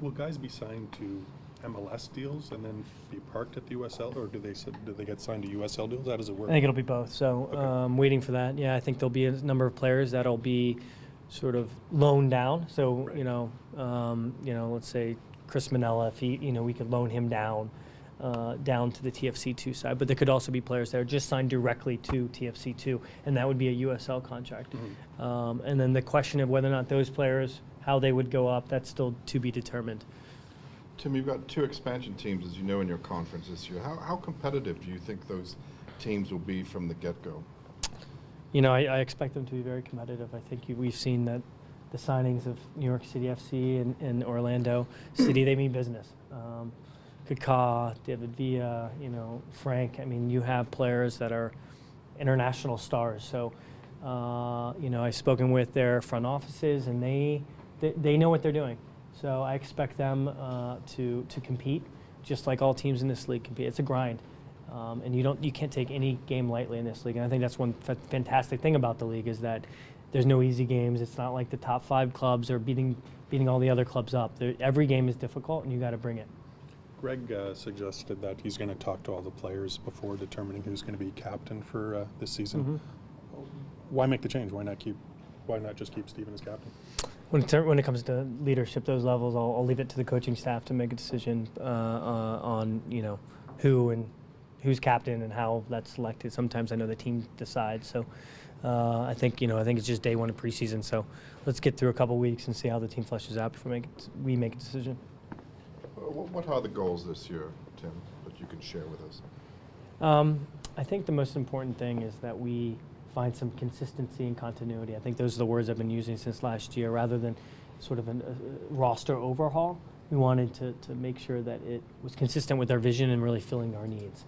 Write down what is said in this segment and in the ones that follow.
Will guys be signed to MLS deals and then be parked at the USL, or do they get signed to USL deals? How does it work? I think it'll be both. So Okay. waiting for that. Yeah, I think there'll be a number of players that'll be sort of loaned down. So Right. let's say Chris Manella, if he, we could loan him down to the TFC2 side. But there could also be players that are just signed directly to TFC2, and that would be a USL contract. Mm-hmm. And then the question of whether or not those players, how they would go up, that's still to be determined. Tim, you've got two expansion teams, as you know, in your conference this year. How competitive do you think those teams will be from the get-go? I expect them to be very competitive. I think we've seen that the signings of New York City FC and Orlando City, they mean business. Kaká, David Villa, Frank. I mean, you have players that are international stars. So, I've spoken with their front offices, and they know what they're doing. So I expect them to compete, just like all teams in this league compete. It's a grind, and you can't take any game lightly in this league. And I think that's one fantastic thing about the league is that there's no easy games. It's not like the top 5 clubs are beating all the other clubs up. Every game is difficult, and you got to bring it. Greg suggested that he's going to talk to all the players before determining who's going to be captain for this season. Mm-hmm. Why make the change? Why not just keep Steven as captain? When it comes to leadership, those levels, I'll leave it to the coaching staff to make a decision on who and who's captain and how that's selected. Sometimes I know the team decides. So I think it's just day 1 of preseason. So let's get through a couple weeks and see how the team fleshes out before we make a decision. What are the goals this year, Tim, that you can share with us? I think the most important thing is that we find some consistency and continuity. I think those are the words I've been using since last year. Rather than sort of a roster overhaul, we wanted to make sure that it was consistent with our vision and really filling our needs.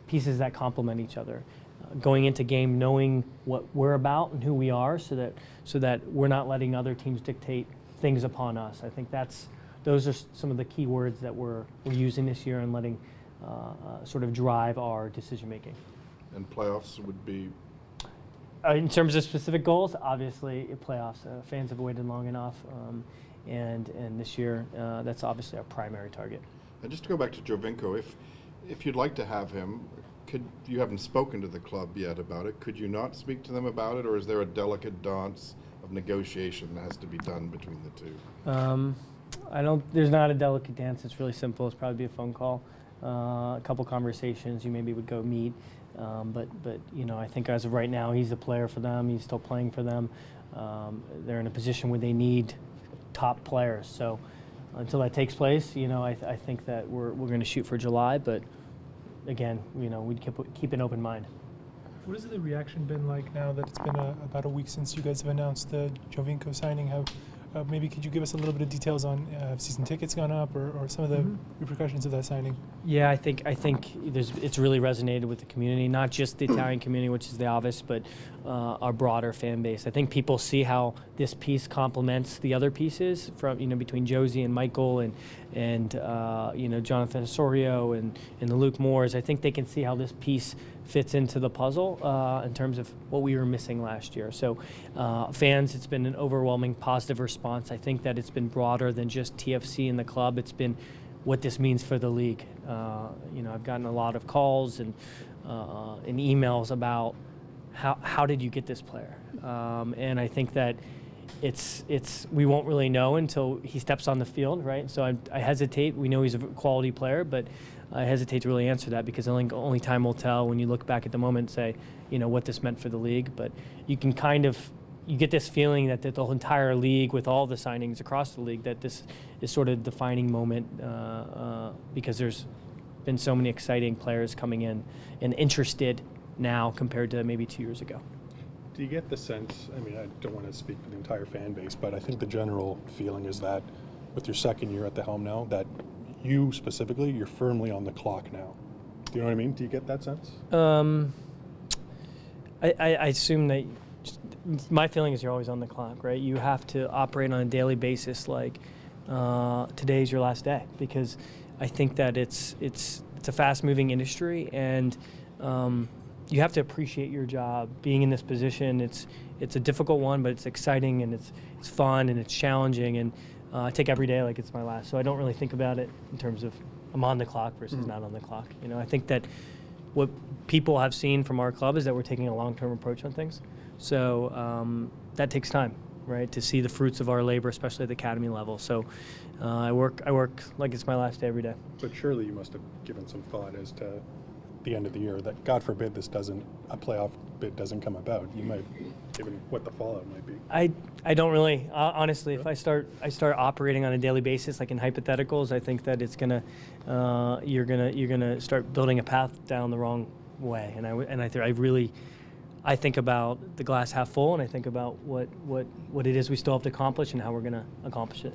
Pieces that complement each other. Going into game knowing what we're about and who we are so that we're not letting other teams dictate things upon us. I think those are some of the key words that we're using this year and letting sort of drive our decision making. And playoffs would be? In terms of specific goals, obviously playoffs. Fans have waited long enough, and this year that's obviously our primary target. And just to go back to Giovinco, if you'd like to have him, you haven't spoken to the club yet about it, could you not speak to them about it, or is there a delicate dance of negotiation that has to be done between the two? There's not a delicate dance. It's really simple. It's probably be a phone call, a couple conversations. You maybe would go meet. But I think as of right now, he's a player for them. He's still playing for them. They're in a position where they need top players. So until that takes place, I think that we're going to shoot for July. But again, we'd keep an open mind. What has the reaction been like now that it's been about a week since you guys have announced the Giovinco signing? Maybe could you give us a little bit of details on have season tickets gone up or some of the repercussions of that signing? Yeah, I think it's really resonated with the community, not just the Italian community, which is the obvious, but our broader fan base. I think people see how this piece complements the other pieces from between Josie and Michael and Jonathan Osorio and the Luke Moores. I think they can see how this piece fits into the puzzle in terms of what we were missing last year. So fans, it's been an overwhelming positive response. I think that it's been broader than just TFC and the club. It's been what this means for the league. I've gotten a lot of calls and emails about how did you get this player? And I think that we won't really know until he steps on the field, right? So I hesitate. We know he's a quality player, but I hesitate to really answer that because only time will tell when you look back at the moment and say, what this meant for the league. But you can you get this feeling that the whole entire league, with all the signings across the league, that this is sort of a defining moment because there's been so many exciting players coming in and interested now compared to maybe 2 years ago. Do you get the sense, I don't want to speak for the entire fan base, but I think the general feeling is that with your second year at the helm now, that you specifically, you're firmly on the clock now. Do you know what I mean? Do you get that sense? I assume that my feeling is you're always on the clock, right? You have to operate on a daily basis like today's your last day, because I think that it's a fast-moving industry, and you have to appreciate your job. Being in this position, it's a difficult one, but it's exciting and it's fun and it's challenging, and I take every day like it's my last. So I don't really think about it in terms of I'm on the clock versus not on the clock. You know, I think that what people have seen from our club is that we're taking a long-term approach on things. So that takes time, right, to see the fruits of our labor, especially at the academy level. So I work like it's my last day every day. But surely you must have given some thought as to the end of the year that, God forbid, a playoff bid doesn't come about. You might, given what the fallout might be. I don't really, honestly. If I start operating on a daily basis, like in hypotheticals, I think that it's you're gonna start building a path down the wrong way. And I think about the glass half full, and I think about what it is we still have to accomplish and how we're gonna accomplish it.